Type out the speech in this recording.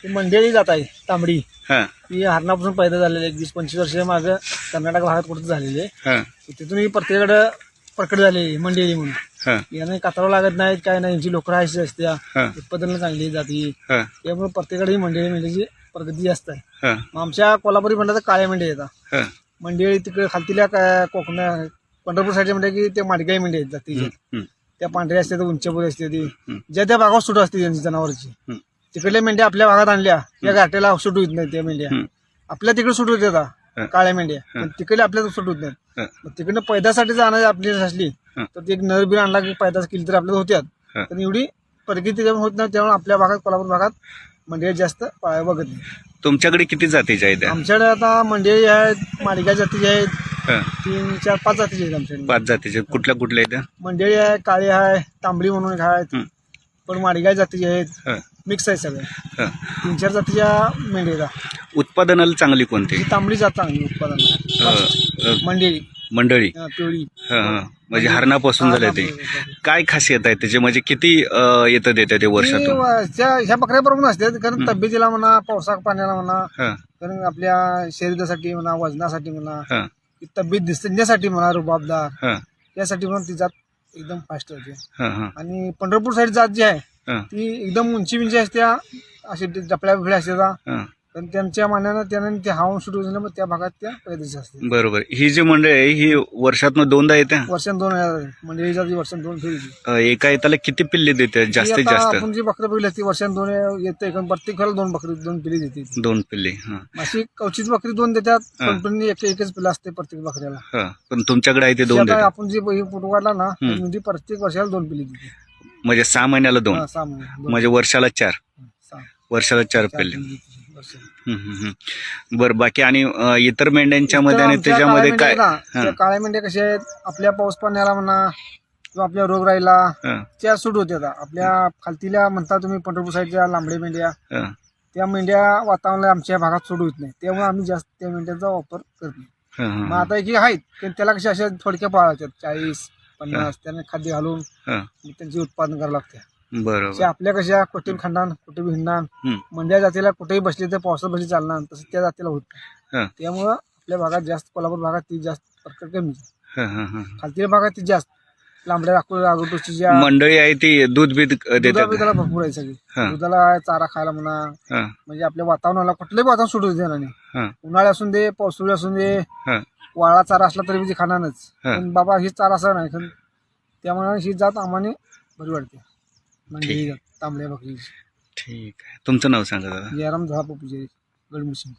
ती मंडेळी जात आहे तांबडी. हा ती हरणापासून पैदा झालेली 20-25 वर्ष मागं कर्नाटक भागात कुठं झालेली आहे. हा तिथून ही प्रत्येकडे प्रकट झालेली मंडेळी म्हणून. हा याने कातरावं लागत नाहीत काय नाही, यांची लोकं राहायची असते, हा उत्पादन चांगली जाती. हा त्यामुळे प्रत्येकडे ही मंडेळी मेंढीची प्रगती जास्त आहे. हा मग आमच्या कोल्हापुरी म्हणलं तर काळ्या मेंढ्या येतात. हा मंडेळी तिकडे खालतील्या काय कोकण पंढरपूर साईडच्या म्हणजे की ते माडगाई मेंढ्या आहेत जातीच्या. हम्म, त्या पांढऱ्या असते, उंचपुरी असते, ती हम्म. ज्या त्या भागात सुट असते त्यांची जनावरची. हम्म. तिकडल्या मेंढ्या आपल्या भागात आणल्या या घाट्याला सुट होत नाही. त्या मेंढ्या हम्म. आपल्या तिकडे सुट होत हा. येतात काळ्या मेंढ्या, पण तिकडे आपल्याला सुट होत नाहीत. हा. मग तिकडनं पैदासाठी जाणार आपली असली हा. तर ती एक नरबीर आणला की पैदास केली तर आपल्याला होत्यात. हा. पण एवढी प्रगती त्याच्यामुळे होत नाही. त्यामुळे आपल्या भागात कोल्हापूर भागात मंडळी जास्त पाळायला बघत नाही. तुमच्याकडे किती जातीच्या आहेत त्या? आमच्याकडे आता मंडळी आहेत, मालिका जातीचे आहेत, हा. 3-4-5 जातीचे आहेत आमच्याकडे. 5 जातीच्या कुठल्या कुठल्या आहेत त्या? मंडळी आहे, काळी आहे, तांबडी म्हणून एक आहेत, हम्म. पण माडिगाय जातीचे आहेत, हा. मिक्स आहे सगळे. हा. 3-4 जातीच्या मेंढ्या. उत्पादनाला चांगली कोणती? ही तांबडी जात चांगली उत्पादन. मंडळी मंडळी. पिवळी. हा हा म्हणजे हरणापासून झाले ते. काय खासियत आहे त्याची, म्हणजे किती येतं देते ते वर्षातून? ह्या बकऱ्या बरोबर असतात, कारण तब्येतीला म्हणा, पावसाळ्या पाण्याला म्हणा, हा कारण आपल्या शरीरासाठी म्हणा, वजनासाठी म्हणा, हा तब्येत दिसण्यासाठी म्हणा, रुबाबदार हा यासाठी म्हणून ती जात एकदम फास्ट होते. हा हा आणि पंढरपूर साईड जात जी आहे हा ती एकदम उंची असत्या, अशी डपल्या बिपल्या असतात. हा. पण त्यांच्या मानानं त्यानं ते हवामान सुरू झालं, मग त्या भागात त्या पैदाशी असते. बरोबर. ही जी मंडळी आहे ही वर्षातनं 2दा येते? वर्षान 2 म्हणजे जाती वर्षान 2 फेरी. एका येताला किती पिल्ले देते जास्तीत जास्त? आपण जी बकरी बघितली ती वर्षान 2 येते, कारण प्रत्येक वेळेला 2 बकरी 2 पिल्ली देते. 2 पिल्ले. हा अशी कवचीत बकरी 2 देतात, हा. पण एकच पिल्ला असते प्रत्येक बकऱ्याला. हा पण तुमच्याकडे आहे ते 2 आता देते आपण जी फोटो काढला ना, म्हणजे प्रत्येक वर्षाला 2 पिल्ली देते. म्हणजे 6 महिन्याला 2, 6 महिने, 2. म्हणजे वर्षाला 4. 6. वर्षाला 4 पिल्ले. पिल्ली देते वर्षाला. बरं. बाकी आणि इतर मेंढ्यांच्या मध्ये आणि आमच्या त्याच्यामध्ये काळ्या काय? मेंढ्या आहेत ना, त्या काळ्या मेंढ्या कशा आहेत, आपल्या पाऊस पाण्याला म्हणा किंवा आपल्या रोगराईला हा, त्या सूट होत्या. आपल्या खालतीला म्हणता तुम्ही पंढरपूर साईडच्या लांबडे मेंढ्या, हा, त्या मेंढ्या वातावरणाला आमच्या भागात सूट होत नाही. त्यामुळे आम्ही जास्त त्या मेंढ्यांचा वापर करत नाही. हा, मग हा, आता एक आहेत, पण त्याला कशा अशा थोडक्या पाळायच्यात, 40-50 त्यांना खाद्य घालून हा. मग त्यांचे उत्पादन करावं लागते. बरोबर. आपल्या कशा कुठे खंडान कुठे भिंडान, हम्म. मंड्या जातीला कुठेही बसले तर पावसात बसली चालणार, तसं त्या जातीला होत नाही. हा, त्यामुळं आपल्या भागात जास्त, कोल्हापूर भागात ती जास्त प्रकार कमी. हा, हा, हा. खालतीच्या भागात ती जास्त लांबड्या रागोटोची ज्या मंडळी आहे ती दूध बीध देतात? दुधाला भरपूर आहे सगळी. हा. दुधाला चारा खायला म्हणा, हा, म्हणजे आपल्या वातावरणाला कुठलंही वातावरण सुटू देणार नाही. हा, उन्हाळा असून दे, पावसाळी असून दे, हा, वाळा चारा असला तरी ती खाणारच. हा. पण बाबा ही चारा असा नाही, कारण त्यामुळे ही जात आम्हाला बरी वाटते. म्हणजे ही जात तांबड्या बकरीची. ठीक आहे. तुमचं नाव सांगा दादा. जयराम धळापू पुजारी, गडमुशी.